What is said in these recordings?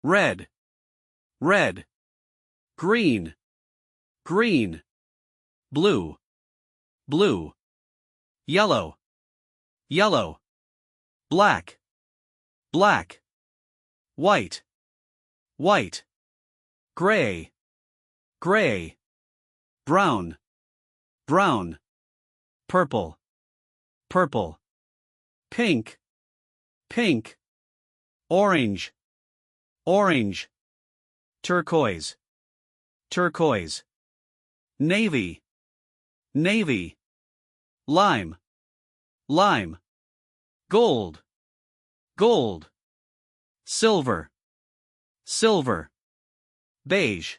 red, red, green, green, blue, blue, yellow, yellow, black, black, white, white, gray, gray, brown, brown, purple, purple, pink, pink, orange, orange, turquoise, turquoise, navy, navy, lime, lime, gold, gold, silver, silver, beige,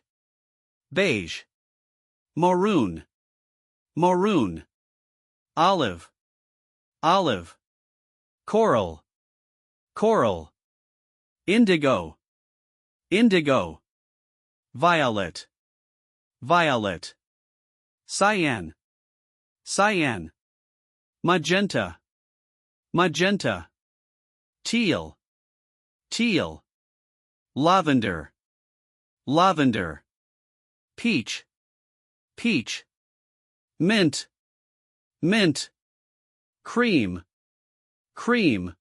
beige, maroon, maroon, olive, olive, coral, coral, indigo, indigo, violet, violet, cyan, cyan, magenta, magenta, teal, teal, lavender, lavender, peach, peach, mint, mint, cream, cream,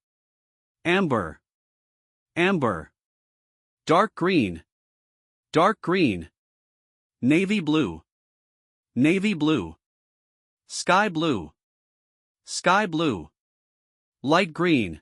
amber, amber, dark green, navy blue, navy blue, sky blue, sky blue, light green,